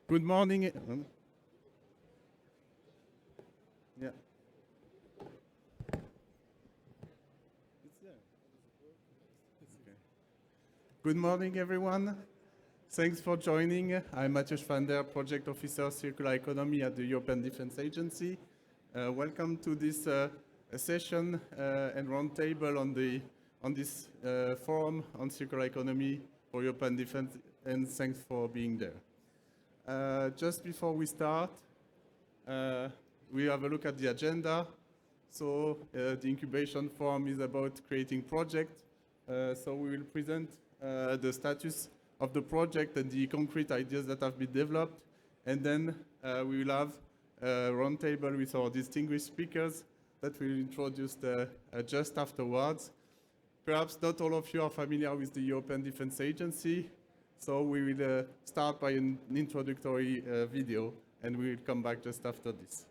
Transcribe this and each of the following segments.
Good morning. Yeah. Good morning, everyone. Thanks for joining. I'm Mathieu Schwander, Project Officer Circular Economy at the European Defence Agency. Welcome to this session and roundtable on this forum on circular economy for European Defence, and thanks for being there. Just before we start, we have a look at the agenda. So the incubation forum is about creating projects. So we will present the status of the project and the concrete ideas that have been developed. And then we will have a roundtable with our distinguished speakers that we'll introduce just afterwards. Perhaps not all of you are familiar with the European Defence Agency, so we will start by an introductory video, and we will come back just after this.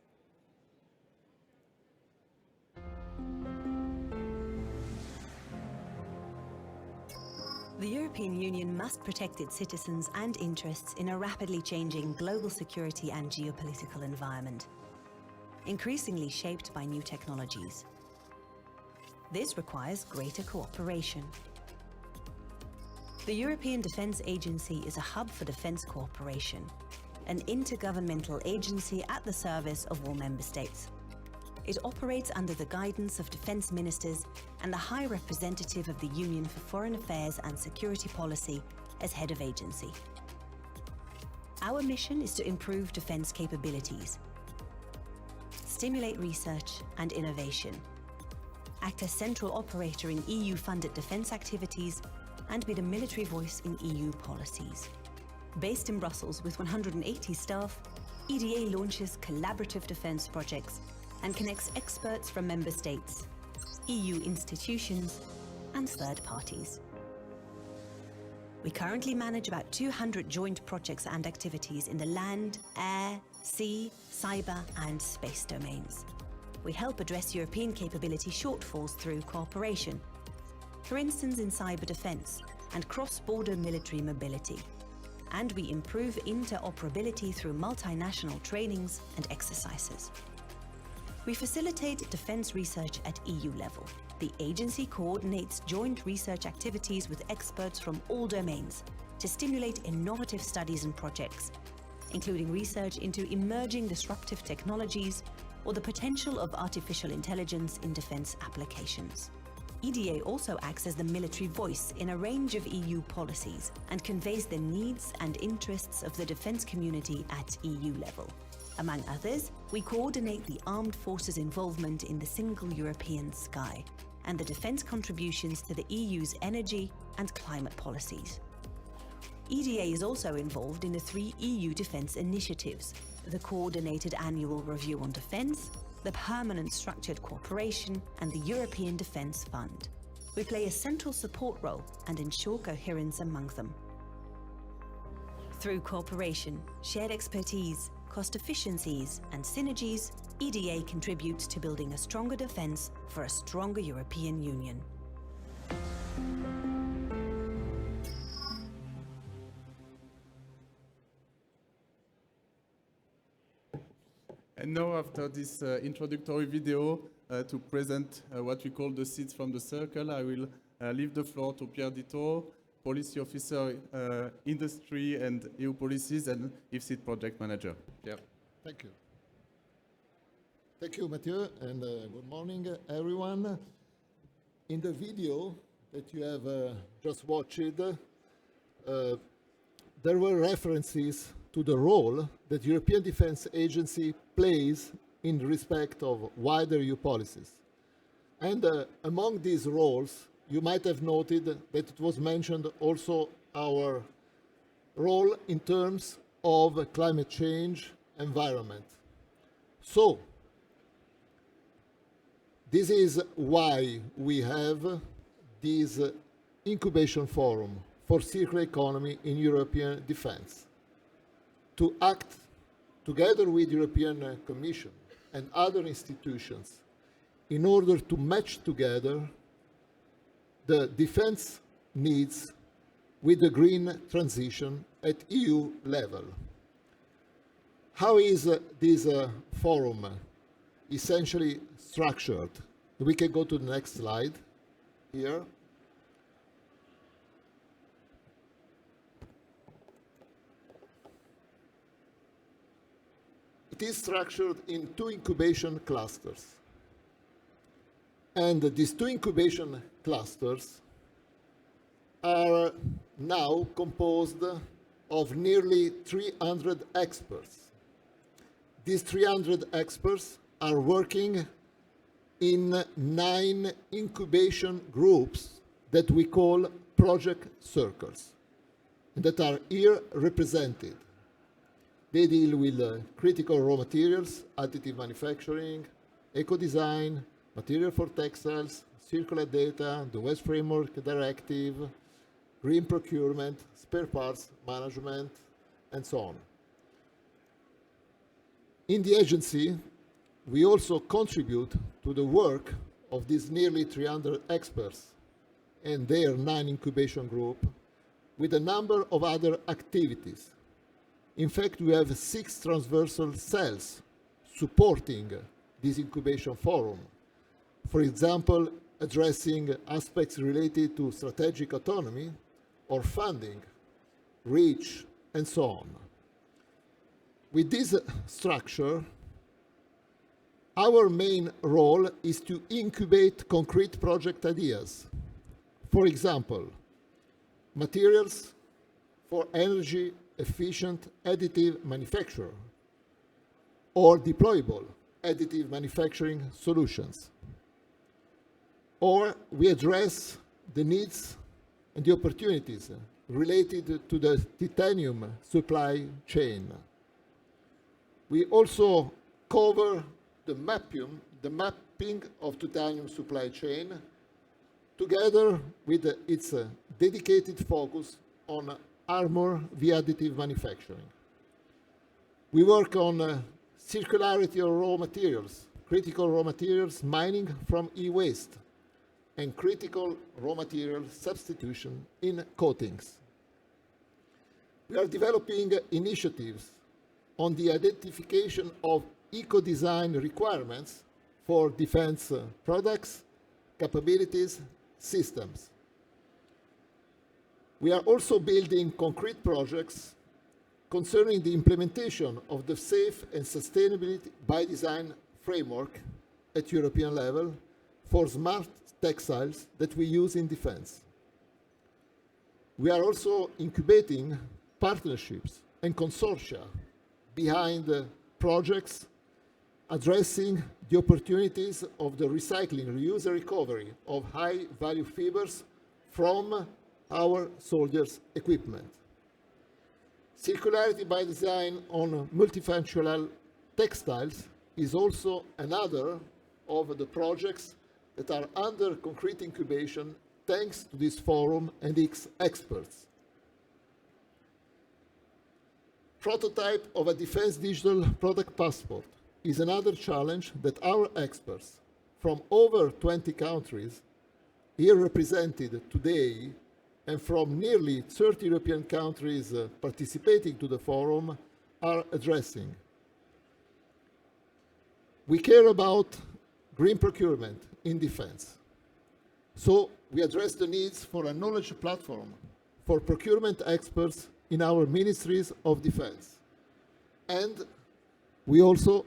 The European Union must protect its citizens and interests in a rapidly changing global security and geopolitical environment, increasingly shaped by new technologies. This requires greater cooperation. The European Defence Agency is a hub for defence cooperation, an intergovernmental agency at the service of all member states. It operates under the guidance of defence ministers and the High Representative of the Union for Foreign Affairs and Security Policy as head of agency. Our mission is to improve defence capabilities, stimulate research and innovation, act as central operator in EU-funded defence activities, and be the military voice in EU policies. Based in Brussels with 180 staff, EDA launches collaborative defence projects and connects experts from member states, EU institutions, and third parties. We currently manage about 200 joint projects and activities in the land, air, sea, cyber, and space domains. We help address European capability shortfalls through cooperation, for instance in cyber defense and cross-border military mobility. And we improve interoperability through multinational trainings and exercises. We facilitate defense research at EU level. The agency coordinates joint research activities with experts from all domains to stimulate innovative studies and projects, including research into emerging disruptive technologies or the potential of artificial intelligence in defense applications. EDA also acts as the military voice in a range of EU policies and conveys the needs and interests of the defense community at EU level. Among others, we coordinate the armed forces' involvement in the single European sky and the defense contributions to the EU's energy and climate policies. EDA is also involved in the 3 EU defense initiatives: the Coordinated Annual Review on Defense, the Permanent Structured Cooperation, and the European Defense Fund. We play a central support role and ensure coherence among them. Through cooperation, shared expertise, cost efficiencies, and synergies, EDA contributes to building a stronger defense for a stronger European Union. And now, after this introductory video to present what we call the seeds from the circle, I will leave the floor to Pierre Ditto, Policy Officer, Industry and EU Policies, and IFSID Project Manager. Pierre. Thank you. Thank you, Mathieu, and good morning, everyone. In the video that you have just watched, there were references to the role that the European Defence Agency plays in respect of wider EU policies. And among these roles, you might have noted that it was mentioned also our role in terms of climate change, environment. So, this is why we have this incubation forum for circular economy in European defense, to act together with the European Commission and other institutions in order to match together the defense needs with the green transition at EU level. How is this forum essentially structured? We can go to the next slide here. It is structured in 2 incubation clusters. And these 2 incubation clusters are now composed of nearly 300 experts. These 300 experts are working in 9 incubation groups that we call project circles, and that are here represented. They deal with critical raw materials, additive manufacturing, eco-design, material for textiles, circular data, the Waste Framework Directive, green procurement, spare parts management, and so on. In the agency, we also contribute to the work of these nearly 300 experts and their 9 incubation group with a number of other activities. In fact, we have 6 transversal cells supporting this incubation forum. For example, addressing aspects related to strategic autonomy or funding, reach, and so on. With this structure, our main role is to incubate concrete project ideas. For example, materials for energy efficient additive manufacture or deployable additive manufacturing solutions. Or we address the needs and the opportunities related to the titanium supply chain. We also cover the mapping of titanium supply chain together with its dedicated focus on armor via additive manufacturing. We work on circularity of raw materials, critical raw materials mining from e-waste, and critical raw material substitution in coatings. We are developing initiatives on the identification of eco-design requirements for defense products, capabilities, systems. We are also building concrete projects concerning the implementation of the Safe and Sustainability by Design framework at European level for smart textiles that we use in defense. We are also incubating partnerships and consortia behind projects addressing the opportunities of the recycling, reuse, and recovery of high-value fibers from our soldiers' equipment. Circularity by design on multifunctional textiles is also another of the projects that are under concrete incubation thanks to this forum and its experts. Prototype of a defense digital product passport is another challenge that our experts from over 20 countries here represented today and from nearly 30 European countries participating to the forum are addressing. We care about green procurement in defense. So we address the needs for a knowledge platform for procurement experts in our ministries of defense. And we also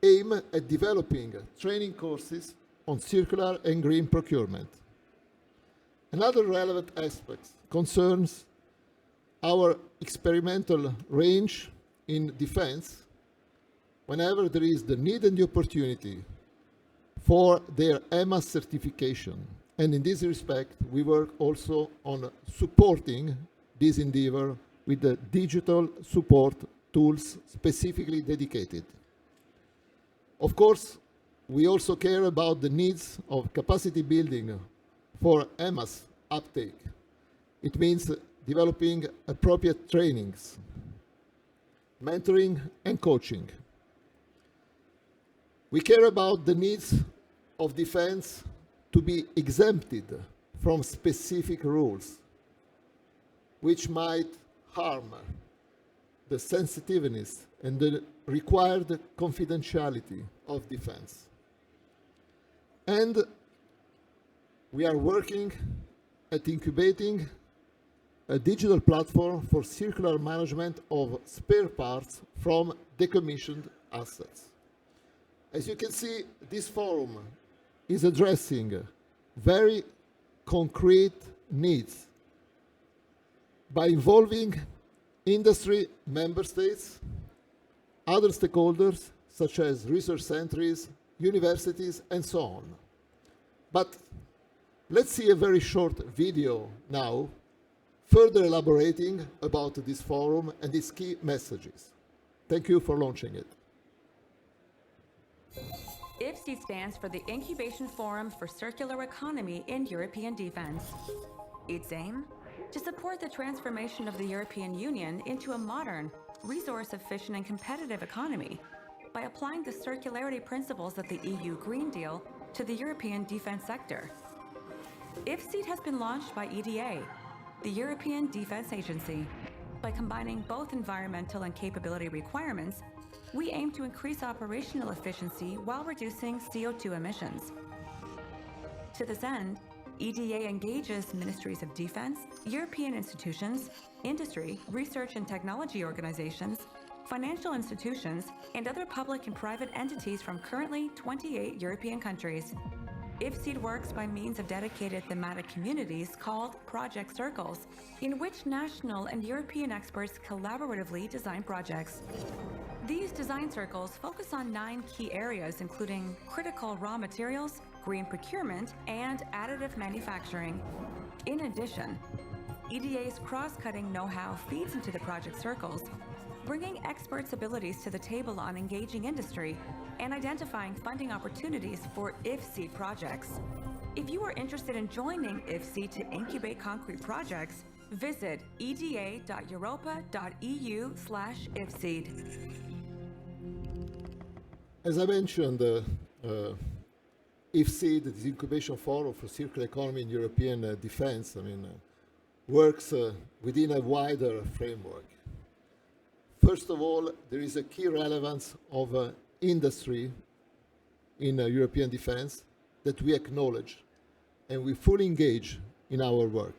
aim at developing training courses on circular and green procurement. Another relevant aspect concerns our experimental range in defense whenever there is the need and the opportunity for their EMAS certification. And in this respect, we work also on supporting this endeavor with the digital support tools specifically dedicated. Of course, we also care about the needs of capacity building for EMAS uptake. It means developing appropriate trainings, mentoring, and coaching. We care about the needs of defense to be exempted from specific rules, which might harm the sensitiveness and the required confidentiality of defense. And we are working at incubating a digital platform for circular management of spare parts from decommissioned assets. As you can see, this forum is addressing very concrete needs by involving industry, member states, other stakeholders such as research centers, universities, and so on. But let's see a very short video now, further elaborating about this forum and its key messages. Thank you for launching it. IFC stands for the Incubation Forum for Circular Economy in European Defense. Its aim? To support the transformation of the European Union into a modern, resource-efficient and competitive economy by applying the circularity principles of the EU Green Deal to the European defense sector. IFC has been launched by EDA, the European Defense Agency. By combining both environmental and capability requirements, we aim to increase operational efficiency while reducing CO2 emissions. To this end, EDA engages ministries of defense, European institutions, industry, research and technology organizations, financial institutions, and other public and private entities from currently 28 European countries. IFCEED works by means of dedicated thematic communities called project circles, in which national and European experts collaboratively design projects. These design circles focus on 9 key areas, including critical raw materials, green procurement, and additive manufacturing. In addition, EDA's cross-cutting know-how feeds into the project circles, bringing experts' abilities to the table on engaging industry and identifying funding opportunities for IFCEED projects. If you are interested in joining IFCEED to incubate concrete projects, visit eda.europa.eu/IFCEED. As I mentioned, IFCEED, this Incubation Forum for Circular Economy in European Defense, works within a wider framework. First of all, there is a key relevance of industry in European defense that we acknowledge, and we fully engage in our work.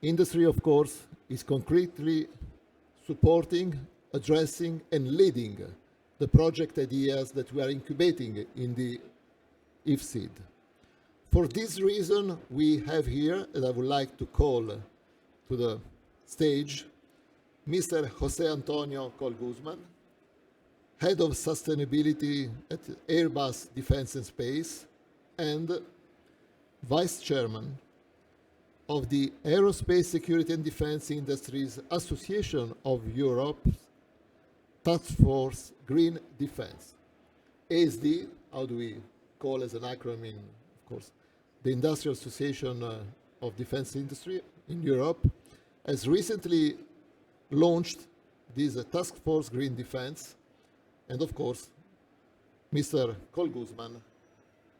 Industry, of course, is concretely supporting, addressing, and leading the project ideas that we are incubating in the IFCEED. For this reason, we have here, and I would like to call to the stage, Mr. José Antonio Colguzman, Head of Sustainability at Airbus Defence and Space, and Vice Chairman of the Aerospace Security and Defence Industries Association of Europe's Task Force Green Defence. ASD, how do we call as an acronym, of course, the Industrial Association of Defence Industry in Europe, has recently launched this Task Force Green Defence, and of course, Mr. Colguzman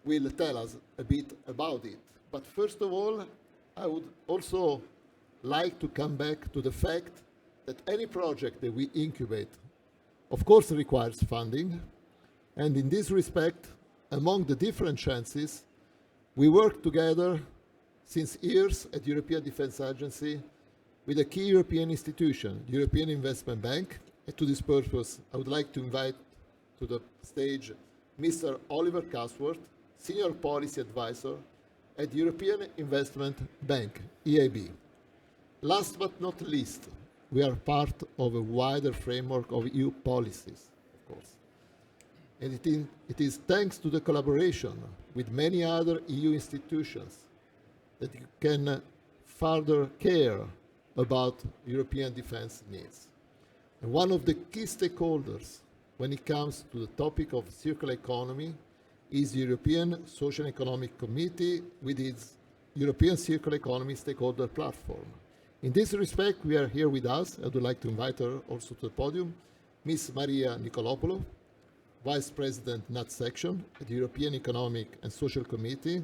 will tell us a bit about it. But first of all, I would also like to come back to the fact that any project that we incubate, of course, requires funding. And in this respect, among the different chances, we work together since years at European Defence Agency with a key European institution, the European Investment Bank. And to this purpose, I would like to invite to the stage Mr. Oliver Casworth, Senior Policy Advisor at the European Investment Bank, EIB. Last but not least, we are part of a wider framework of EU policies, of course. And it is thanks to the collaboration with many other EU institutions that you can further care about European defense needs. And one of the key stakeholders when it comes to the topic of circular economy is the European Social and Economic Committee with its European Circular Economy Stakeholder Platform. In this respect, we are here with us. I would like to invite her also to the podium, Ms. Maria Nicolopoulou, Vice President NAT Section at the European Economic and Social Committee,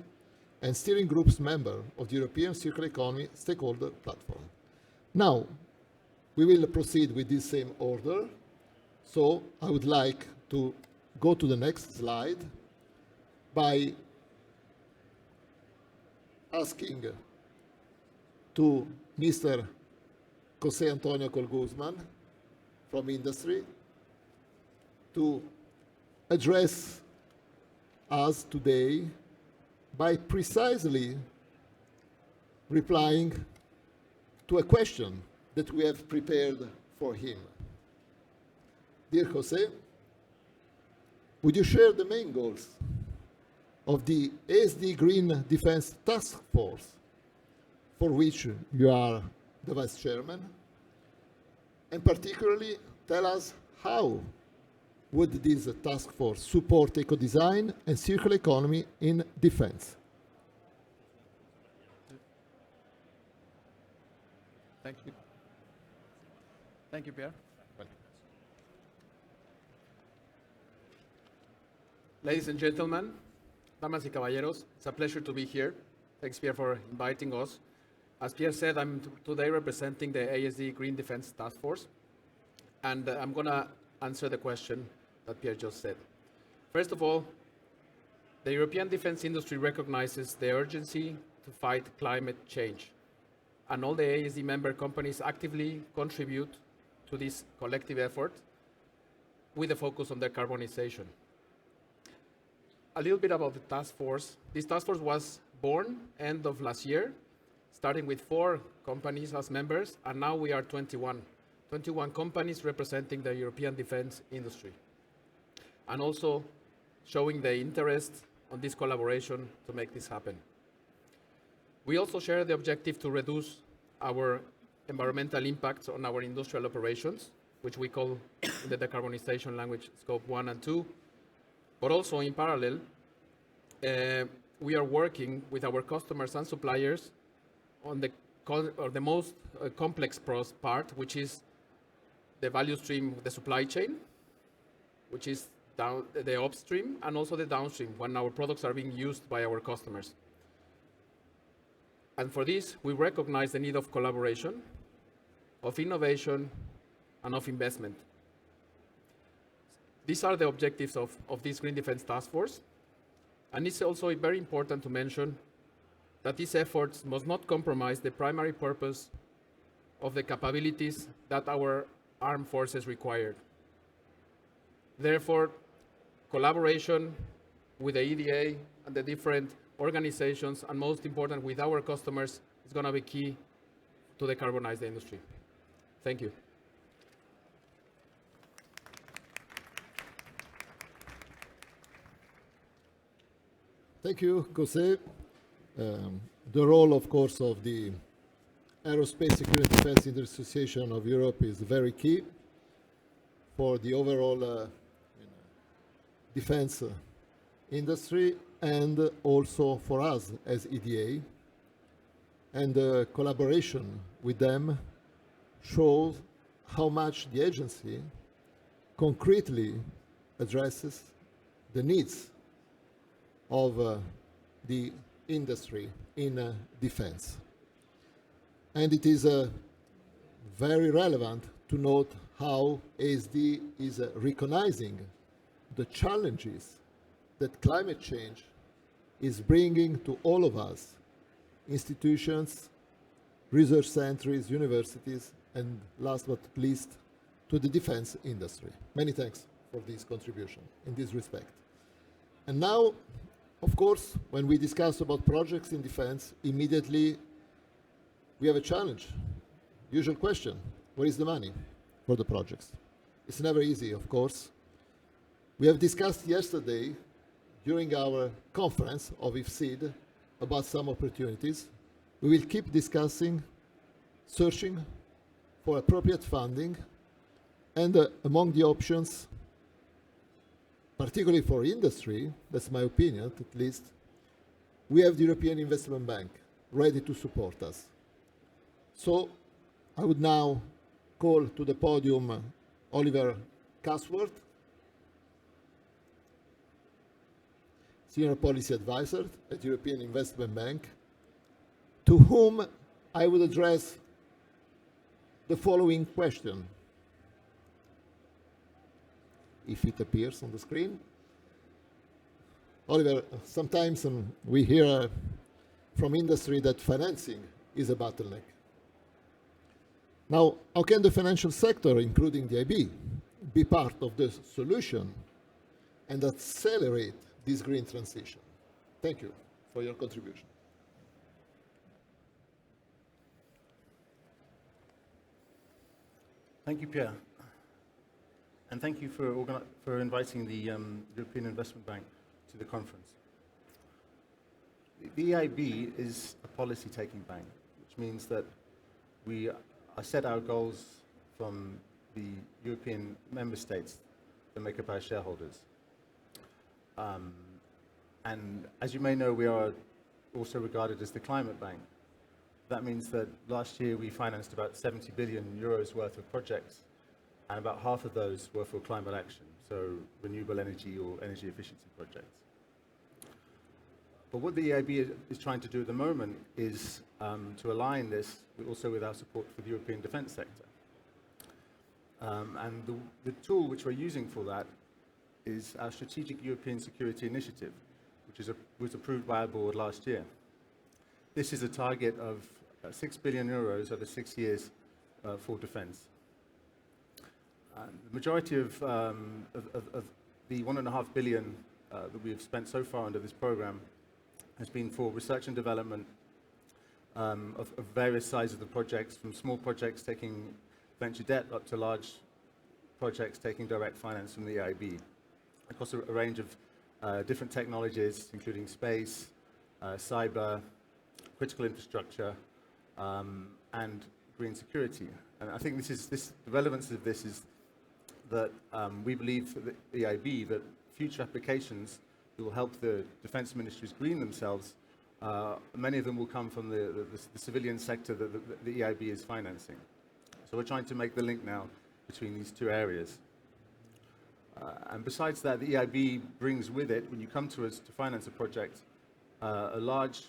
and Steering Group's member of the European Circular Economy Stakeholder Platform. Now, we will proceed with this same order. So I would like to go to the next slide by asking to Mr. José Antonio Colguzman from industry to address us today by precisely replying to a question that we have prepared for him. Dear José, would you share the main goals of the ASD Green Defense Task Force, for which you are the Vice Chairman, and particularly tell us how would this task force support eco-design and circular economy in defense? Thank you. Thank you, Pierre. Ladies and gentlemen, damas y caballeros, it's a pleasure to be here. Thanks, Pierre, for inviting us. As Pierre said, I'm today representing the ASD Green Defense Task Force, and I'm going to answer the question that Pierre just said. First of all, the European defense industry recognizes the urgency to fight climate change, and all the ASD member companies actively contribute to this collective effort with a focus on decarbonization. A little bit about the task force. This task force was born end of last year, starting with 4 companies as members, and now we are 21 companies representing the European defense industry, and also showing the interest on this collaboration to make this happen. We also share the objective to reduce our environmental impacts on our industrial operations, which we call in the decarbonization language Scope 1 and 2. But also in parallel, we are working with our customers and suppliers on the most complex part, which is the value stream, the supply chain, which is the upstream, and also the downstream, when our products are being used by our customers. And for this, we recognize the need of collaboration, of innovation, and of investment. These are the objectives of this Green Defense Task Force. And it's also very important to mention that these efforts must not compromise the primary purpose of the capabilities that our armed forces require. Therefore, collaboration with the EDA and the different organizations, and most important with our customers, is going to be key to decarbonize the industry. Thank you. Thank you, José. The role, of course, of the Aerospace Security Defense Industry Association of Europe is very key for the overall defense industry, and also for us as EDA. And the collaboration with them shows how much the agency concretely addresses the needs of the industry in defense. And it is very relevant to note how ASD is recognizing the challenges that climate change is bringing to all of us, institutions, research centers, universities, and last but not least, to the defense industry. Many thanks for this contribution in this respect. And now, of course, when we discuss about projects in defense, immediately we have a challenge. Usual question, where is the money for the projects? It's never easy, of course. We have discussed yesterday during our conference of IFSID about some opportunities. We will keep discussing, searching for appropriate funding, and among the options, particularly for industry, that's my opinion at least, we have the European Investment Bank ready to support us. So I would now call to the podium Oliver Casworth, Senior Policy Advisor at European Investment Bank, to whom I would address the following question. if it appears on the screen. Oliver, sometimes we hear from industry that financing is a bottleneck. Now, how can the financial sector, including the IB, be part of the solution and accelerate this green transition? Thank you for your contribution. Thank you, Pierre. And thank you for inviting the European Investment Bank to the conference. The EIB is a policy-taking bank, which means that we set our goals from the European member states that make up our shareholders. And as you may know, we are also regarded as the climate bank. That means that last year we financed about 70 billion euros worth of projects, and about half of those were for climate action, so renewable energy or energy efficiency projects. But what the EIB is trying to do at the moment is to align this also with our support for the European defence sector. And the tool which we're using for that is our Strategic European Security Initiative, which was approved by our board last year. This is a target of 6 billion euros over 6 years for defence. The majority of the 1.5 billion that we have spent so far under this program has been for research and development of various sizes of the projects, from small projects taking venture debt up to large projects taking direct finance from the EIB, across a range of different technologies, including space, cyber, critical infrastructure, and green security. And I think the relevance of this is that we believe for the EIB that future applications that will help the defence ministries green themselves, many of them will come from the civilian sector that the EIB is financing. So we're trying to make the link now between these two areas. And besides that, the EIB brings with it, when you come to us to finance a project, a large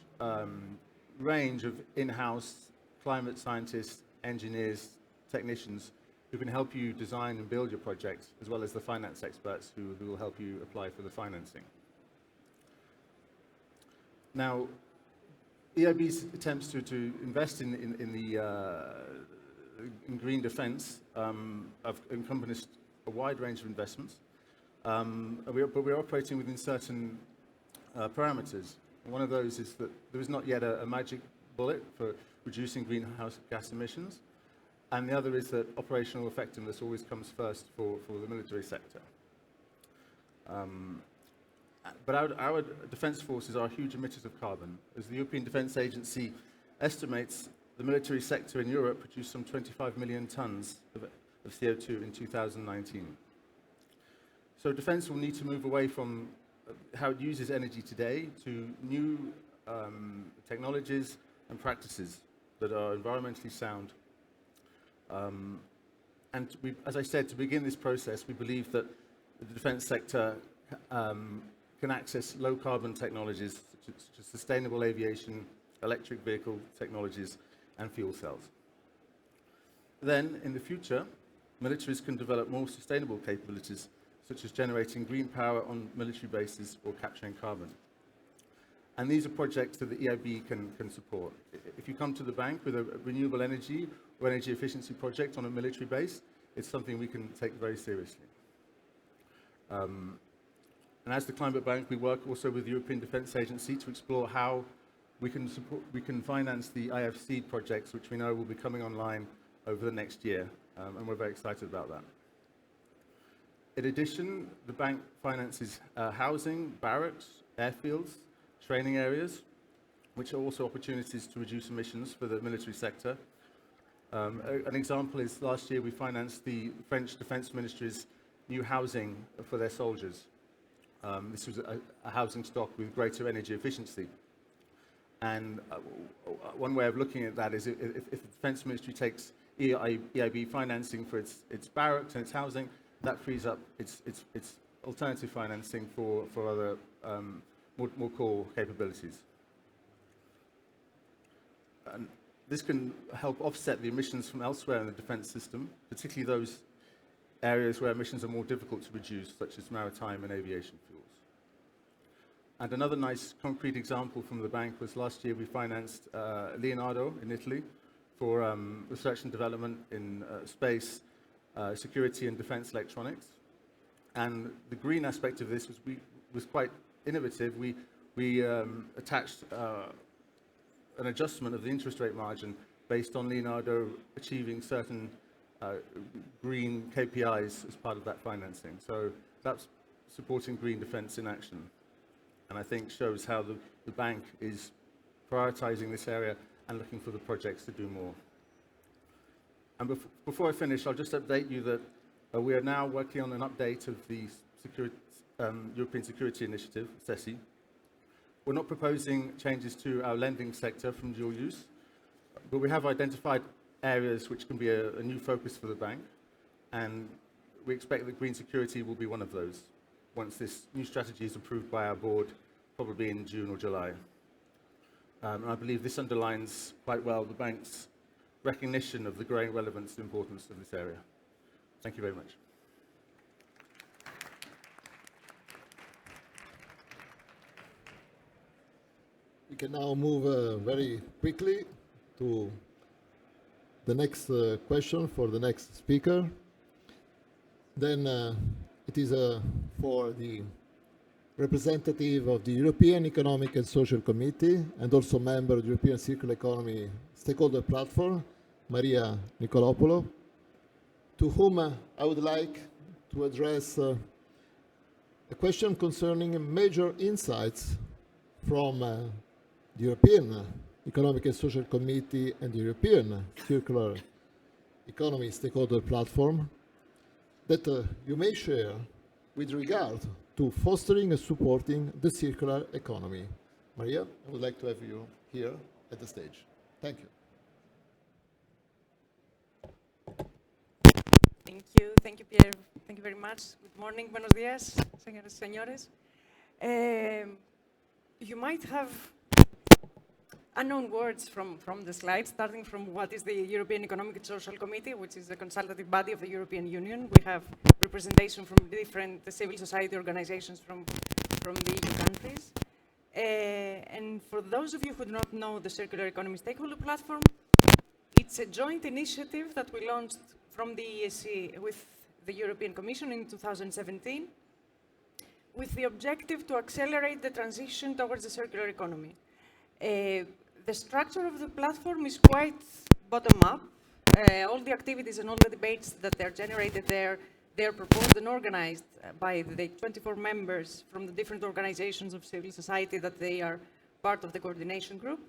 range of in-house climate scientists, engineers, technicians who can help you design and build your project, as well as the finance experts who will help you apply for the financing. Now, EIB's attempts to invest in green defence have encompassed a wide range of investments, but we're operating within certain parameters. One of those is that there is not yet a magic bullet for reducing greenhouse gas emissions, and the other is that operational effectiveness always comes first for the military sector. But our defence forces are huge emitters of carbon. As the European Defence Agency estimates, the military sector in Europe produced some 25 million tonnes of CO2 in 2019. So defence will need to move away from how it uses energy today to new technologies and practices that are environmentally sound. And as I said, to begin this process, we believe that the defence sector can access low-carbon technologies such as sustainable aviation, electric vehicle technologies, and fuel cells. Then, in the future, militaries can develop more sustainable capabilities, such as generating green power on military bases or capturing carbon. And these are projects that the EIB can support. If you come to the bank with a renewable energy or energy efficiency project on a military base, it's something we can take very seriously. And as the Climate Bank, we work also with the European Defence Agency to explore how we can finance the IFC projects, which we know will be coming online over the next year, and we're very excited about that. In addition, the bank finances housing, barracks, airfields, training areas, which are also opportunities to reduce emissions for the military sector. An example is last year we financed the French Defence Ministry's new housing for their soldiers. This was a housing stock with greater energy efficiency. And one way of looking at that is if the Defence Ministry takes EIB financing for its barracks and its housing, that frees up its alternative financing for other more core capabilities. And this can help offset the emissions from elsewhere in the defence system, particularly those areas where emissions are more difficult to reduce, such as maritime and aviation fuels. And another nice concrete example from the bank was last year we financed Leonardo in Italy for research and development in space, security and defense electronics. And the green aspect of this was quite innovative. We attached an adjustment of the interest rate margin based on Leonardo achieving certain green KPIs as part of that financing. So that's supporting green defense in action. And I think shows how the bank is prioritizing this area and looking for the projects to do more. And before I finish, I'll just update you that we are now working on an update of the European Security Initiative, CEE. We're not proposing changes to our lending sector from dual use, but we have identified areas which can be a new focus for the bank, and we expect that green security will be one of those once this new strategy is approved by our board, probably in June or July. And I believe this underlines quite well the bank's recognition of the growing relevance and importance of this area. Thank you very much. We can now move very quickly to the next question for the next speaker. Then it is for the representative of the European Economic and Social Committee and also member of the European Circular Economy Stakeholder Platform, Maria Nicolopoulou, to whom I would like to address a question concerning major insights from the European Economic and Social Committee and the European Circular Economy Stakeholder Platform that you may share with regard to fostering and supporting the circular economy. Maria, I would like to have you here at the stage. Thank you. Thank you, Pierre. Thank you very much. Good morning, buenos días, señores y señores. You might have unknown words from the slide, starting from what is the European Economic and Social Committee, which is the consultative body of the European Union. We have representation from different civil society organizations from the EU countries. And for those of you who do not know the Circular Economy Stakeholder Platform, it's a joint initiative that we launched from the ESC with the European Commission in 2017, with the objective to accelerate the transition towards the circular economy. The structure of the platform is quite bottom-up. All the activities and all the debates that are generated there, they're proposed and organized by the 24 members from the different organizations of civil society that they are part of the coordination group.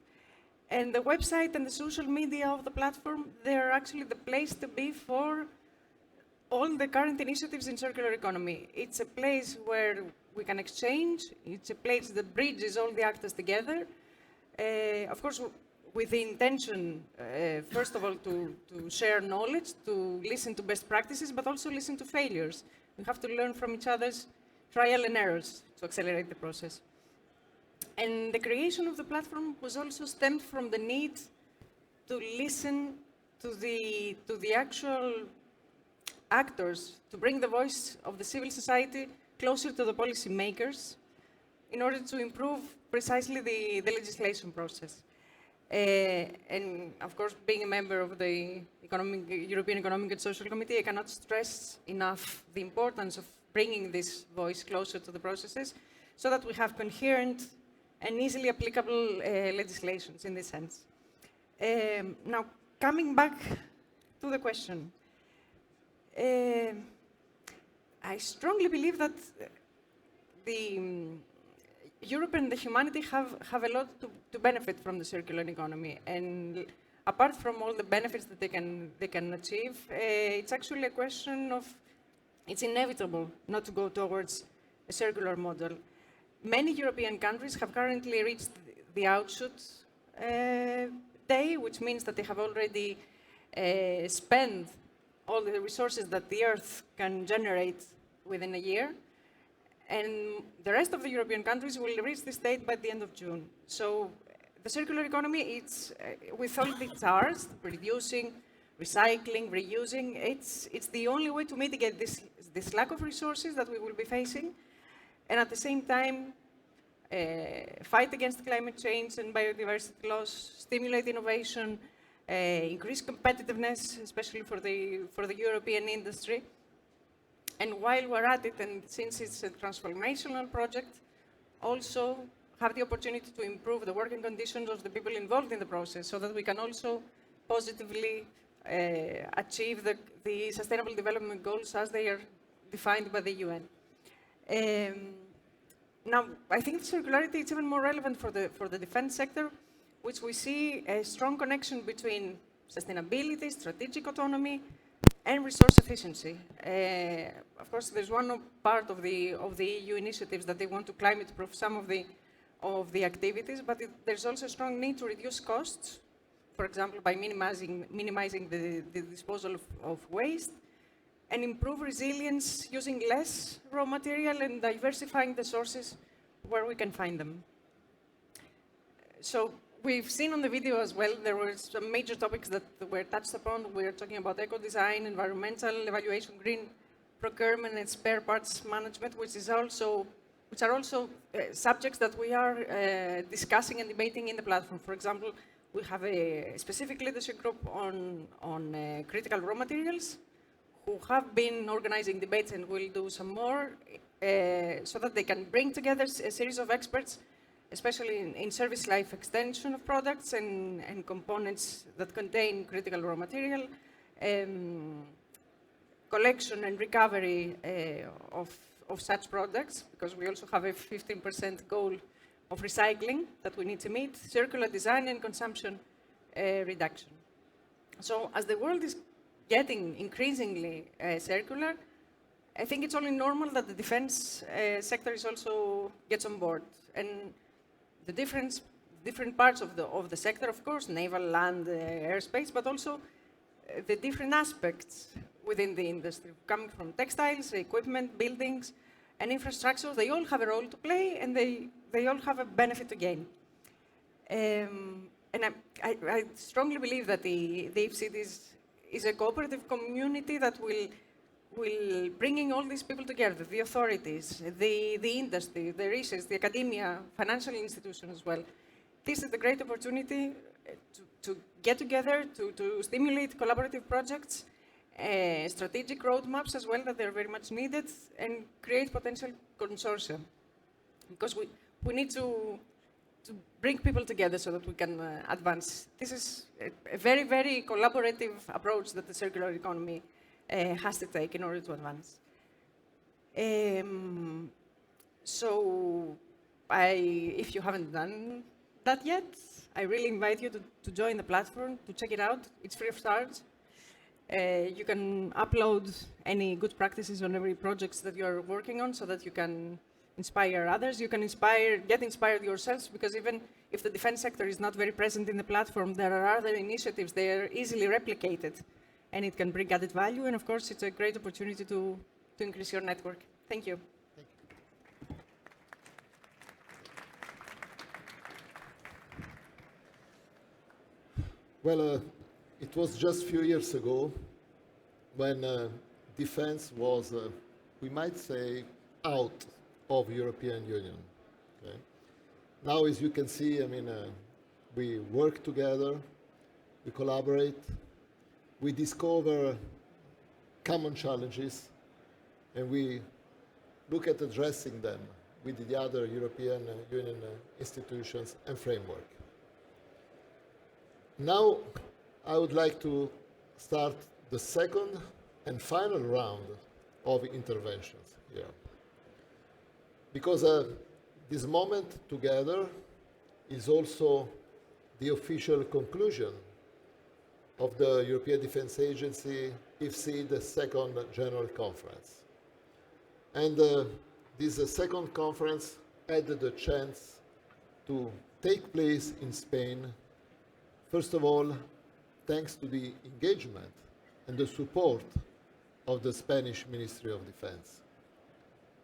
And the website and the social media of the platform, they're actually the place to be for all the current initiatives in circular economy. It's a place where we can exchange. It's a place that bridges all the actors together. Of course, with the intention, first of all, to share knowledge, to listen to best practices, but also listen to failures. We have to learn from each other's trial and errors to accelerate the process. And the creation of the platform was also stemmed from the need to listen to the actual actors, to bring the voice of the civil society closer to the policy makers in order to improve precisely the legislation process. And of course, being a member of the European Economic and Social Committee, I cannot stress enough the importance of bringing this voice closer to the processes so that we have coherent and easily applicable legislations in this sense. Now, coming back to the question, I strongly believe that Europe and the humanity have a lot to benefit from the circular economy. And apart from all the benefits that they can achieve, it's actually a question of, it's inevitable not to go towards a circular model. Many European countries have currently reached the outshoot day, which means that they have already spent all the resources that the Earth can generate within a year. And the rest of the European countries will reach this state by the end of June. So the circular economy, it's with all its R's, reducing, recycling, reusing. It's the only way to mitigate this lack of resources that we will be facing, and at the same time, fight against climate change and biodiversity loss, stimulate innovation, increase competitiveness, especially for the European industry. And while we're at it, and since it's a transformational project, also have the opportunity to improve the working conditions of the people involved in the process so that we can also positively achieve the Sustainable Development Goals as they are defined by the UN. Now, I think circularity is even more relevant for the defense sector, which we see a strong connection between sustainability, strategic autonomy, and resource efficiency. Of course, there's one part of the EU initiatives that they want to climate-proof some of the activities, but there's also a strong need to reduce costs, for example, by minimizing the disposal of waste, and improve resilience using less raw material and diversifying the sources where we can find them. So we've seen on the video as well, there were some major topics that were touched upon. We're talking about eco-design, environmental evaluation, green procurement, and spare parts management, which are also subjects that we are discussing and debating in the platform. For example, we have a specific leadership group on critical raw materials, who have been organizing debates and will do some more, so that they can bring together a series of experts, especially in service life extension of products and components that contain critical raw material, collection and recovery of such products, because we also have a 15% goal of recycling that we need to meet, circular design and consumption reduction. So as the world is getting increasingly circular, I think it's only normal that the defense sector is also gets on board. And the different parts of the sector, of course, naval, land, airspace, but also the different aspects within the industry, coming from textiles, equipment, buildings, and infrastructure. They all have a role to play, and they all have a benefit to gain. And I strongly believe that the IFSID is a cooperative community that will bringing all these people together, the authorities, the industry, the research, the academia, financial institutions as well. This is a great opportunity to get together, to stimulate collaborative projects, strategic roadmaps as well that they're very much needed, and create potential consortia. Because we need to bring people together so that we can advance. This is a very, very collaborative approach that the circular economy has to take in order to advance. So if you haven't done that yet, I really invite you to join the platform, to check it out. It's free of charge. You can upload any good practices on every project that you are working on so that you can inspire others. You can get inspired yourselves, because even if the defense sector is not very present in the platform, there are other initiatives. They are easily replicated, and it can bring added value. And of course, it's a great opportunity to increase your network. Thank you. Well, it was just a few years ago when defense was, we might say, out of European Union. Okay? Now, as you can see, I mean, we work together, we collaborate, we discover common challenges, and we look at addressing them with the other European Union institutions and framework. Now, I would like to start the second and final round of interventions here. Because this moment together is also the official conclusion of the European Defence Agency IFSID Second General Conference. And this second conference had the chance to take place in Spain, first of all, thanks to the engagement and the support of the Spanish Ministry of Defense.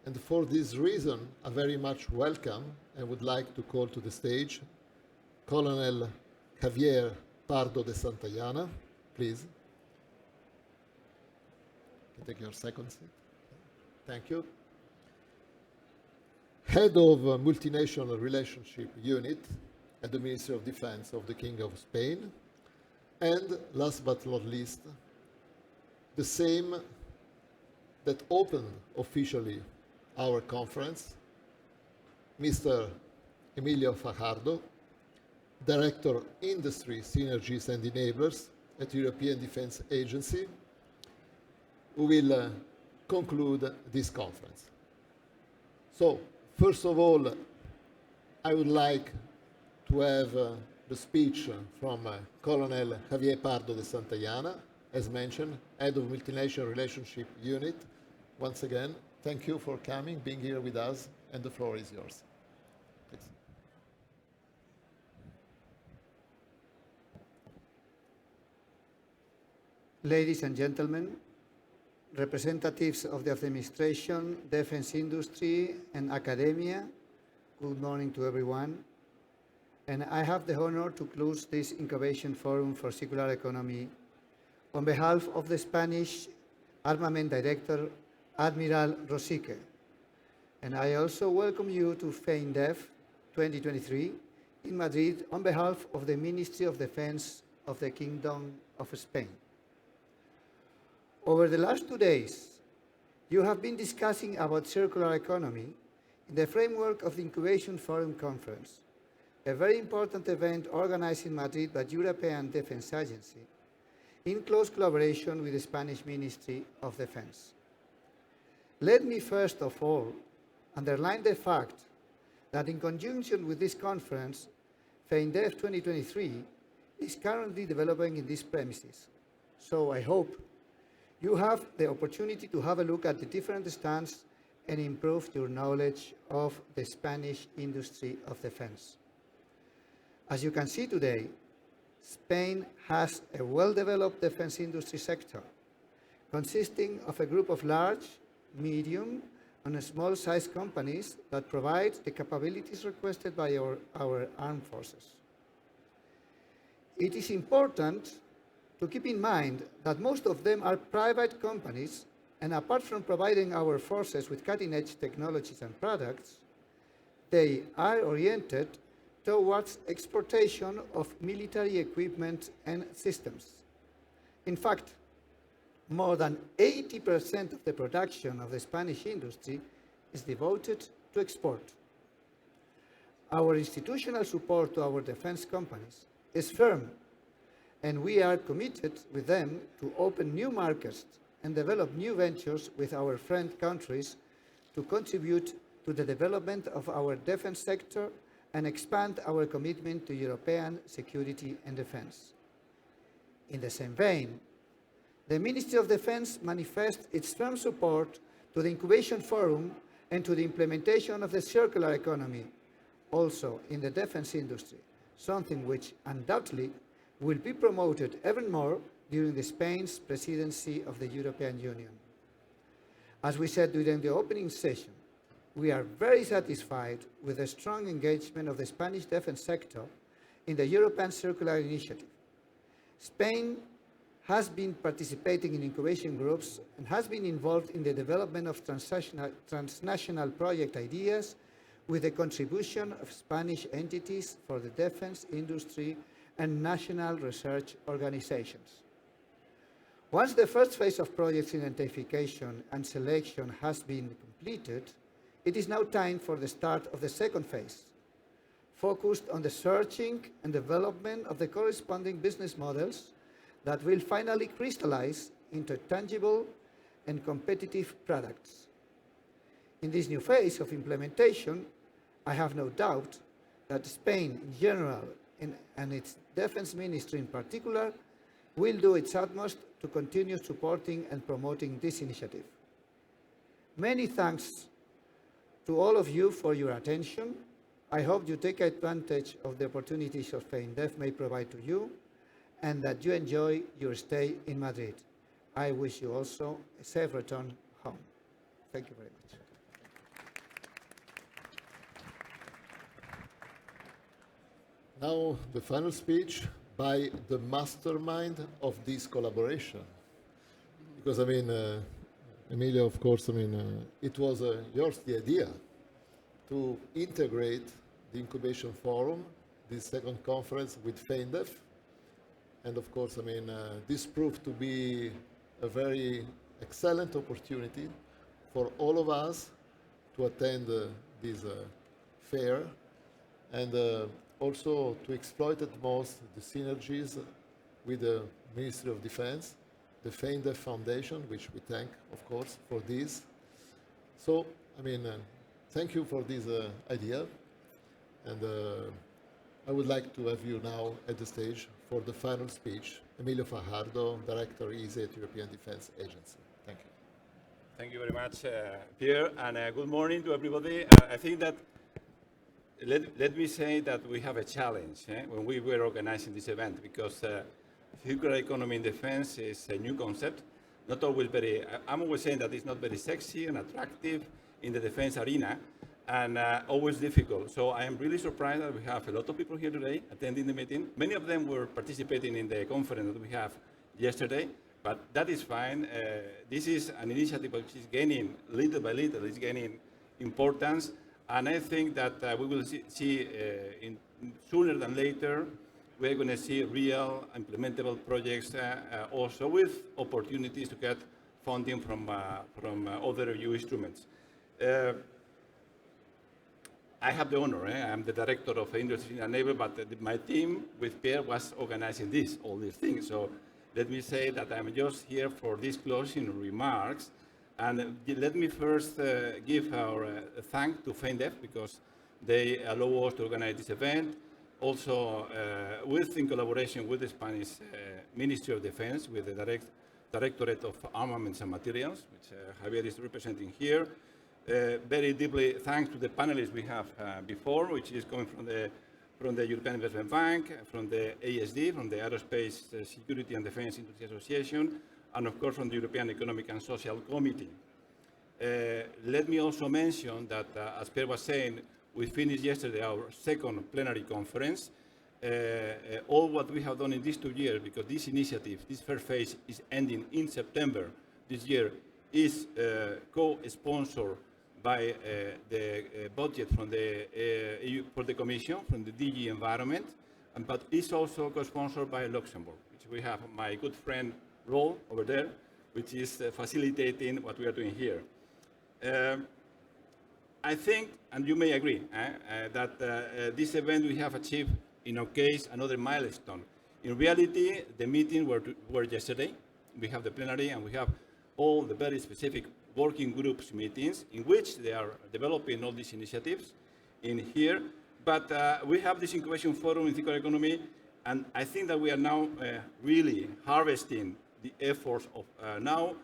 And for this reason, I very much welcome and would like to call to the stage Colonel Javier Pardo de Santayana, please. take your second seat. Thank you. Head of Multinational Relationship Unit at the Ministry of Defense of the King of Spain. And last but not least, the same that opened officially our conference, Mr. Emilio Fajardo, Director Industry Synergies and Enablers at the European Defence Agency, who will conclude this conference. So, first of all, I would like to have the speech from Colonel Javier Pardo de Santayana, as mentioned, Head of Multinational Relationship Unit. Once again, thank you for coming, being here with us, and the floor is yours. Please. Ladies and gentlemen, representatives of the administration, defense industry, and academia, good morning to everyone. And I have the honor to close this Incubation Forum for Circular Economy on behalf of the Spanish Armament Director, Admiral Rosique. And I also welcome you to FEINDEF 2023 in Madrid on behalf of the Ministry of Defense of the Kingdom of Spain. Over the last 2 days, you have been discussing about circular economy in the framework of the Incubation Forum Conference, a very important event organized in Madrid by the European Defence Agency in close collaboration with the Spanish Ministry of Defense. Let me first of all underline the fact that in conjunction with this conference, FEINDEF 2023 is currently developing in these premises. So I hope you have the opportunity to have a look at the different stands and improve your knowledge of the Spanish industry of defense. As you can see today, Spain has a well-developed defense industry sector, consisting of a group of large, medium, and small-sized companies that provide the capabilities requested by our armed forces. It is important to keep in mind that most of them are private companies, and apart from providing our forces with cutting-edge technologies and products, they are oriented towards exportation of military equipment and systems. In fact, more than 80% of the production of the Spanish industry is devoted to export. Our institutional support to our defense companies is firm, and we are committed with them to open new markets and develop new ventures with our friend countries to contribute to the development of our defense sector and expand our commitment to European security and defense. In the same vein, the Ministry of Defense manifests its firm support to the Incubation Forum and to the implementation of the circular economy, also in the defense industry, something which undoubtedly will be promoted even more during the Spain's presidency of the European Union. As we said during the opening session, we are very satisfied with the strong engagement of the Spanish defense sector in the European Circular Initiative. Spain has been participating in incubation groups and has been involved in the development of transnational project ideas with the contribution of Spanish entities for the defense industry and national research organizations. Once the first phase of project identification and selection has been completed, it is now time for the start of the second phase, focused on the searching and development of the corresponding business models that will finally crystallize into tangible and competitive products. In this new phase of implementation, I have no doubt that Spain in general and its defense ministry in particular will do its utmost to continue supporting and promoting this initiative. Many thanks to all of you for your attention. I hope you take advantage of the opportunities that FEINDEF may provide to you and that you enjoy your stay in Madrid. I wish you also a safe return home. Thank you very much. Now, the final speech by the mastermind of this collaboration. Because, I mean, Emilio, of course, it was yours the idea to integrate the incubation forum, this second conference with FEINDEF. And of course, this proved to be a very excellent opportunity for all of us to attend this fair and also to exploit at most the synergies with the Ministry of Defense, the FEINDEF Foundation, which we thank, of course, for this. So, thank you for this idea. And I would like to have you now at the stage for the final speech. Emilio Fajardo, Director, EDA at European Defense Agency. Thank you. Thank you very much, Pierre, and good morning to everybody. I think that, let me say that we have a challenge when we were organizing this event, because circular economy in defense is a new concept, not always very, I'm always saying that it's not very sexy and attractive in the defense arena, and always difficult. So I am really surprised that we have a lot of people here today attending the meeting. Many of them were participating in the conference that we have yesterday, but that is fine. This is an initiative which is gaining, little by little, is gaining importance, and I think that we will see sooner than later, we're going to see real implementable projects also with opportunities to get funding from other EU instruments. I have the honor, I'm the director of Industry and Naval, but my team with Pierre was organizing all these things. So let me say that I'm just here for these closing remarks. And let me first give our thanks to FEINDEF, because they allow us to organize this event. Also, in collaboration with the Spanish Ministry of Defense, with the Directorate of Armaments and Materials, which Javier is representing here. Very deeply thanks to the panelists we have before, which is coming from the European Investment Bank, from the ASD, from the Aerospace Security and Defense Industry Association, and of course from the European Economic and Social Committee. Let me also mention that, as Pierre was saying, we finished yesterday our second plenary conference. All what we have done in these 2 years, because this initiative, this first phase, is ending in September this year, is co-sponsored by the budget from the EU, for the Commission, from the DG Environment, but it's also co-sponsored by Luxembourg, which we have my good friend role over there, which is facilitating what we are doing here. I think, and you may agree, that this event we have achieved, in our case, another milestone. In reality, the meetings were yesterday. We have the plenary, and we have all the very specific working groups meetings in which they are developing all these initiatives in here. But we have this incubation forum in circular economy, and I think that we are now really harvesting the efforts of now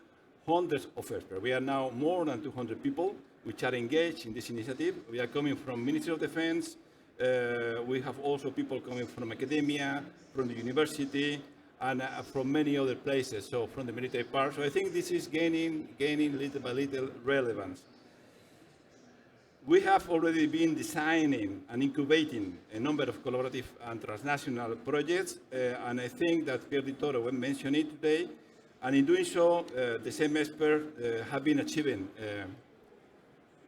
hundreds of experts. We are now more than 200 people which are engaged in this initiative. We are coming from Ministry of Defense. We have also people coming from academia, from the university, and from many other places, so from the military part. So I think this is gaining little by little relevance. We have already been designing and incubating a number of collaborative and transnational projects, and I think that Pierre Di Toro mentioned it today. And in doing so, the same experts have been achieving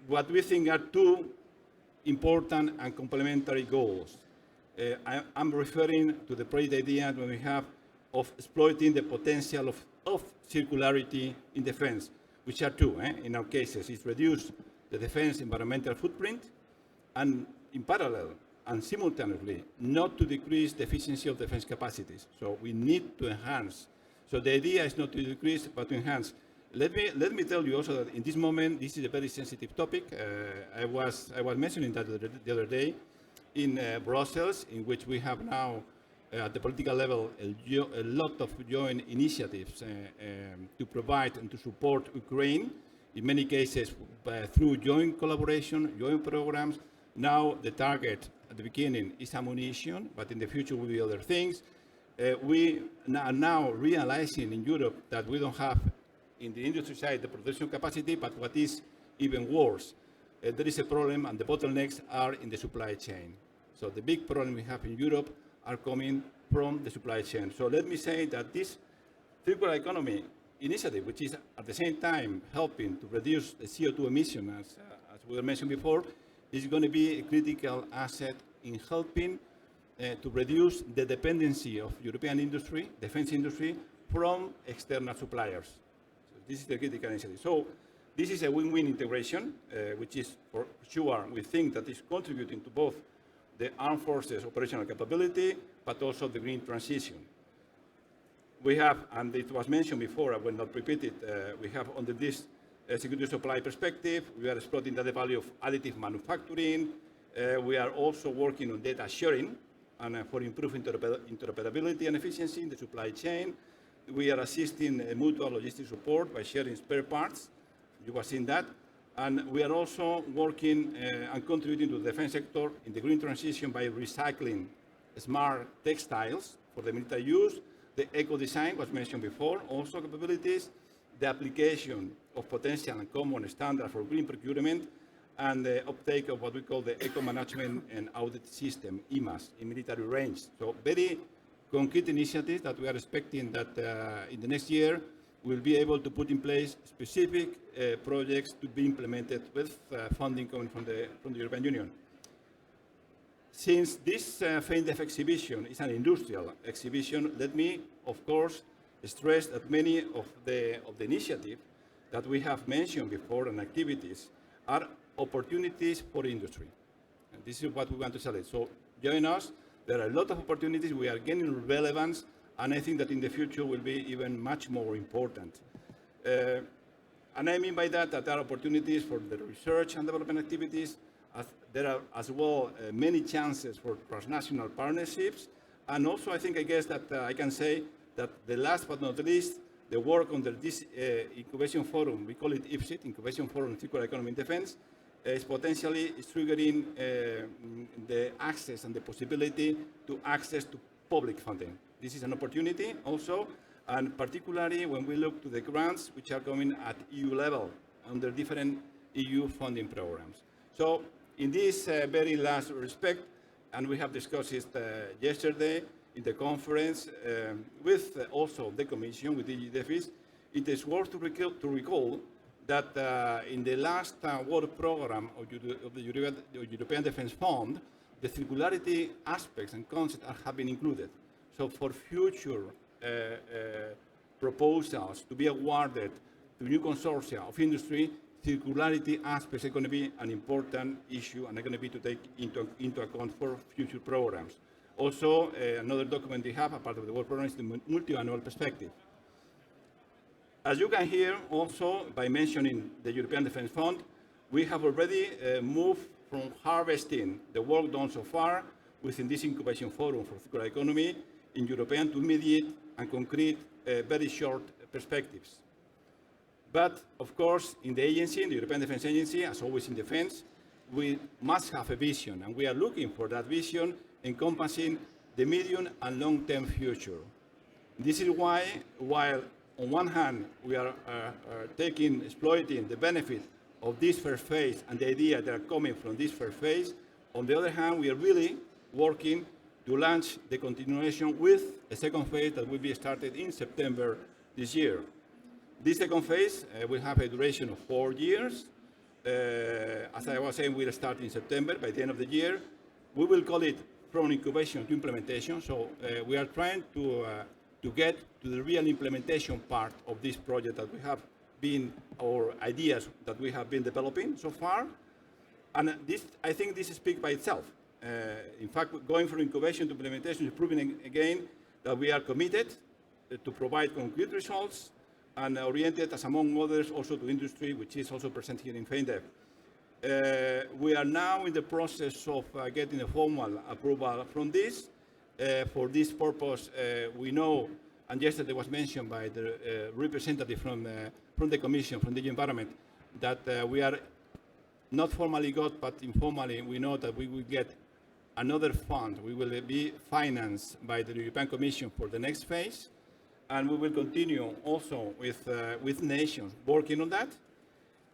what we think are two important and complementary goals. I'm referring to the project idea when we have of exploiting the potential of circularity in defense, which are two. In our cases, it's reduce the defense environmental footprint, and in parallel and simultaneously, not to decrease the efficiency of defense capacities. So we need to enhance. So the idea is not to decrease, but to enhance. Let me tell you also that in this moment, this is a very sensitive topic. I was mentioning that the other day in Brussels, in which we have now at the political level a lot of joint initiatives to provide and to support Ukraine, in many cases through joint collaboration, joint programs. Now the target at the beginning is ammunition, but in the future will be other things. We are now realizing in Europe that we don't have in the industry side the production capacity, but what is even worse, there is a problem, and the bottlenecks are in the supply chain. So the big problem we have in Europe are coming from the supply chain. So let me say that this circular economy initiative, which is at the same time helping to reduce the CO2 emission, as we mentioned before, is going to be a critical asset in helping to reduce the dependency of European industry, defense industry, from external suppliers. So this is the critical initiative. So this is a win-win integration, which is for sure, we think that is contributing to both the armed forces operational capability, but also the green transition. We have, and it was mentioned before, I will not repeat it, we have under this security supply perspective, we are exploiting the value of additive manufacturing. We are also working on data sharing and for improving interoperability and efficiency in the supply chain. We are assisting mutual logistic support by sharing spare parts. You have seen that. And we are also working and contributing to the defense sector in the green transition by recycling smart textiles for the military use. The eco-design was mentioned before, also capabilities, the application of potential and common standards for green procurement, and the uptake of what we call the eco-management and audit system, EMAS, in military range. So very concrete initiatives that we are expecting that in the next year we'll be able to put in place specific projects to be implemented with funding coming from the European Union. Since this FAINDEF exhibition is an industrial exhibition, let me, of course, stress that many of the initiatives that we have mentioned before and activities are opportunities for industry. And this is what we want to select. So join us. There are a lot of opportunities. We are gaining relevance, and I think that in the future will be even much more important. And I mean by that there are opportunities for the research and development activities. There are as well many chances for transnational partnerships. And also I guess that I can say that the last but not least, the work under this incubation forum, we call it IPSIT, Incubation Forum Circular Economy in Defense, is potentially triggering the access and the possibility to access to public funding. This is an opportunity also, and particularly when we look to the grants which are coming at EU level under different EU funding programs. So in this very last respect, and we have discussed it yesterday in the conference with also the Commission, with the DFIs, it is worth to recall that in the last work program of the European Defence Fund, the circularity aspects and concepts have been included. So for future proposals to be awarded to new consortia of industry, circularity aspects are going to be an important issue and are going to be to take into account for future programs. Also, another document they have, a part of the work program, is the multi-annual perspective. As you can hear also by mentioning the European Defence Fund, we have already moved from harvesting the work done so far within this incubation forum for circular economy in European to immediate and concrete very short perspectives. But of course, in the agency, in the European Defence Agency, as always in defence, we must have a vision, and we are looking for that vision encompassing the medium and long-term future. This is why, while on one hand we are exploiting the benefit of this first phase and the idea that are coming from this first phase, on the other hand, we are really working to launch the continuation with a second phase that will be started in September this year. This second phase will have a duration of 4 years. As I was saying, we'll start in September, by the end of the year. We will call it from incubation to implementation. So we are trying to get to the real implementation part of this project that we have been, or ideas that we have been developing so far. And this, I think this speaks by itself. In fact, going from incubation to implementation is proving again that we are committed to provide concrete results and oriented, as among others, also to industry, which is also present here in FAINDEF. We are now in the process of getting a formal approval from this. For this purpose, we know, and yesterday was mentioned by the representative from the Commission, from the Environment, that we are not formally got, but informally, we know that we will get another fund. We will be financed by the European Commission for the next phase, and we will continue also with nations working on that.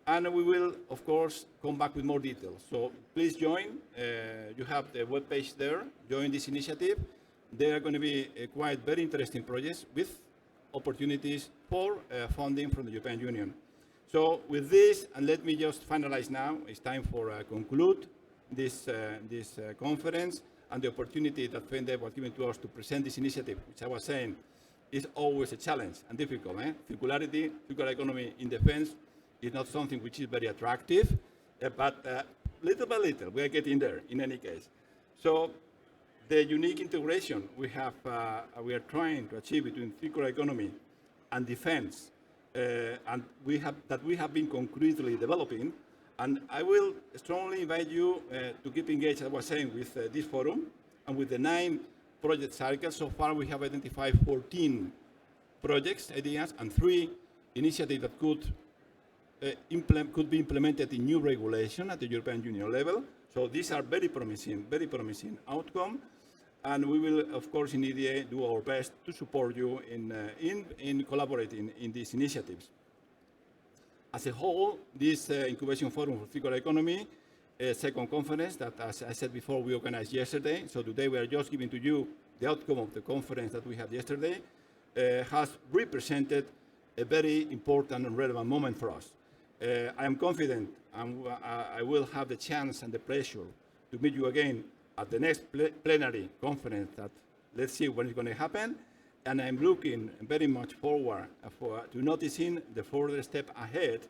And we will, of course, come back with more details. So please join. You have the webpage there. Join this initiative. There are going to be quite very interesting projects with opportunities for funding from the European Union. So with this, and let me just finalize now, it's time for conclude this conference, and the opportunity that FENDEF was given to us to present this initiative, which I was saying is always a challenge and difficult. Circularity, circular economy in defense is not something which is very attractive, but little by little, we are getting there in any case. So the unique integration we are trying to achieve between circular economy and defense, and we have been concretely developing. And I will strongly invite you to keep engaged, as I was saying, with this forum and with the 9 project cycles. So far, we have identified 14 projects, ideas, and 3 initiatives that could be implemented in new regulation at the European Union level. So these are very promising outcome. And we will, of course, in EDA, do our best to support you in collaborating in these initiatives. As a whole, this Incubation Forum for Circular Economy, second conference that, as I said before, we organized yesterday. So today we are just giving to you the outcome of the conference that we had yesterday, has represented a very important and relevant moment for us. I am confident and I will have the chance and the pleasure to meet you again at the next plenary conference that let's see when it's going to happen. And I'm looking very much forward to noticing the further step ahead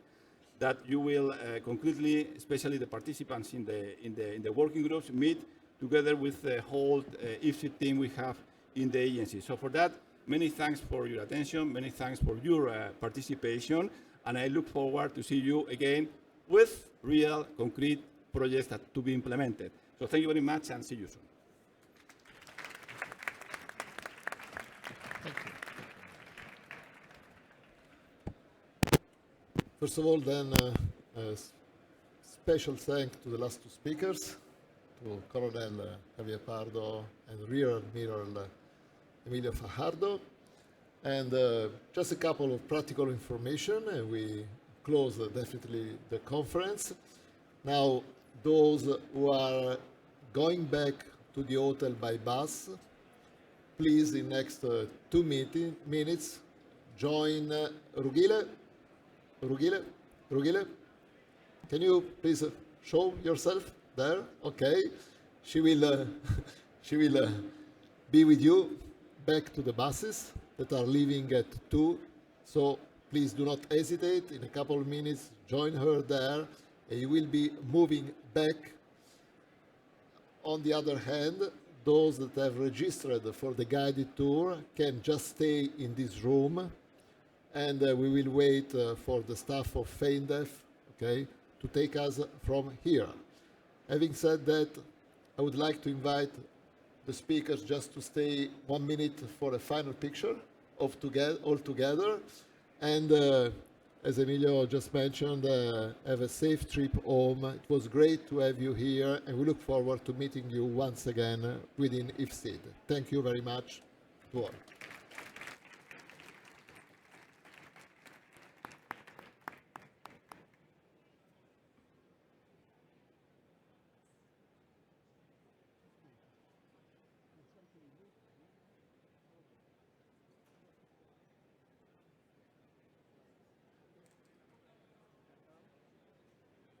that you will concretely, especially the participants in the working groups, meet together with the whole IFSID team we have in the agency. So for that, many thanks for your attention, many thanks for your participation, and I look forward to see you again with real, concrete projects to be implemented. So thank you very much and see you soon. First of all, then, a special thanks to the last 2 speakers, to Colonel Javier Pardo and Rear Admiral Emilio Fajardo. And just a couple of practical information, and we close definitely the conference. Now, those who are going back to the hotel by bus, please, in next 2 minutes, join Rugile. Rugile, can you please show yourself there? Okay, she will be with you back to the buses that are leaving at 2. So please do not hesitate. In a couple of minutes, join her there, and you will be moving back. On the other hand, those that have registered for the guided tour can just stay in this room. And we will wait for the staff of FENDEF, okay, to take us from here. Having said that, I would like to invite the speakers just to stay 1 minute for a final picture of all together. And as Emilio just mentioned, have a safe trip home. It was great to have you here, and we look forward to meeting you once again within IFSID. Thank you very much to all.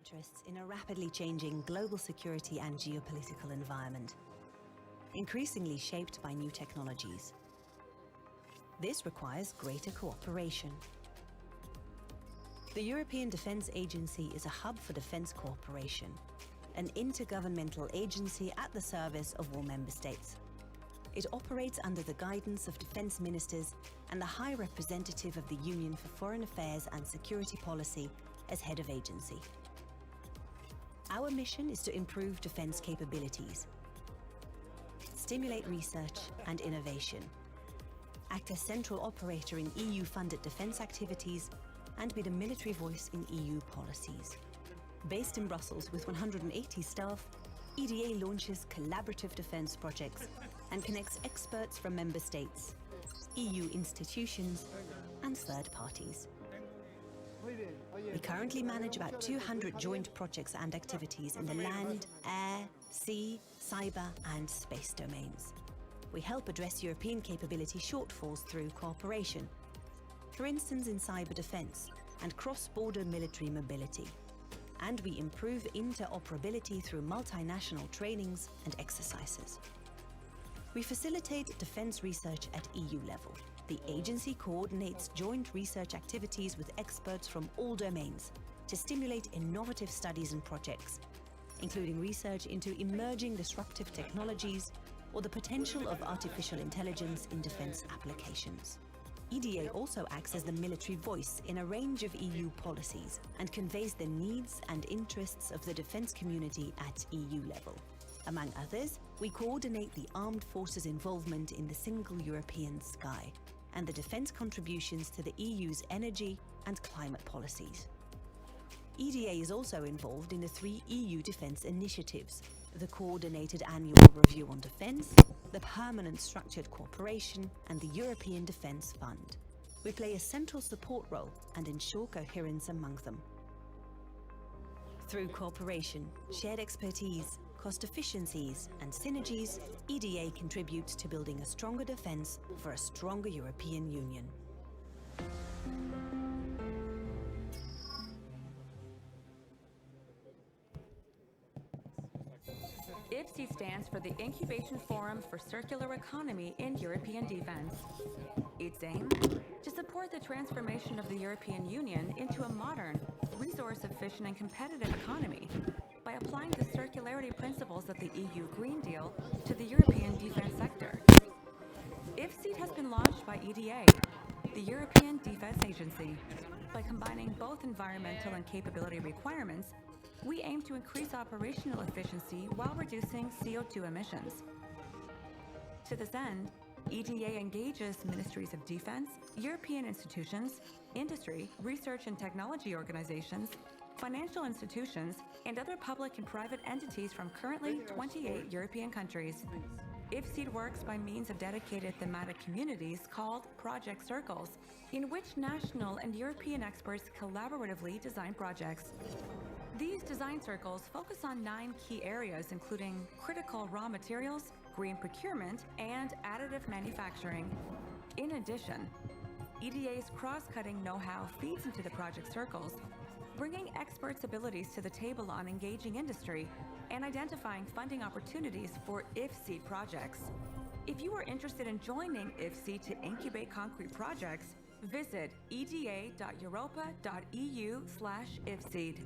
Interests in a rapidly changing global security and geopolitical environment, increasingly shaped by new technologies. This requires greater cooperation. The European Defence Agency is a hub for defence cooperation, an intergovernmental agency at the service of all member states. It operates under the guidance of defence ministers and the High Representative of the Union for Foreign Affairs and Security Policy as head of agency. Our mission is to improve defence capabilities, stimulate research and innovation, act as central operator in EU-funded defence activities, and be the military voice in EU policies. Based in Brussels with 180 staff, EDA launches collaborative defence projects and connects experts from member states, EU institutions, and third parties. We currently manage about 200 joint projects and activities in the land, air, sea, cyber, and space domains. We help address European capability shortfalls through cooperation, for instance in cyber defense and cross-border military mobility. And we improve interoperability through multinational trainings and exercises. We facilitate defense research at EU level. The agency coordinates joint research activities with experts from all domains to stimulate innovative studies and projects, including research into emerging disruptive technologies or the potential of artificial intelligence in defense applications. EDA also acts as the military voice in a range of EU policies and conveys the needs and interests of the defense community at EU level. Among others, we coordinate the armed forces' involvement in the single European sky and the defense contributions to the EU's energy and climate policies. EDA is also involved in the 3 EU defense initiatives: the Coordinated Annual Review on Defense, the Permanent Structured Cooperation, and the European Defense Fund. We play a central support role and ensure coherence among them. Through cooperation, shared expertise, cost efficiencies, and synergies, EDA contributes to building a stronger defense for a stronger European Union. IFC stands for the Incubation Forum for Circular Economy in European Defense. Its aim? To support the transformation of the European Union into a modern, resource-efficient and competitive economy by applying the circularity principles of the EU Green Deal to the European defense sector. IFC has been launched by EDA, the European Defense Agency. By combining both environmental and capability requirements, we aim to increase operational efficiency while reducing CO2 emissions. To this end, EDA engages ministries of defense, European institutions, industry, research and technology organizations, financial institutions, and other public and private entities from currently 28 European countries. IFC works by means of dedicated thematic communities called project circles, in which national and European experts collaboratively design projects. These design circles focus on 9 key areas, including critical raw materials, green procurement, and additive manufacturing. In addition, EDA's cross-cutting know-how feeds into the project circles, bringing experts' abilities to the table on engaging industry and identifying funding opportunities for IFC projects. If you are interested in joining IFC to incubate concrete projects, visit eda.europa.eu/IFSEED.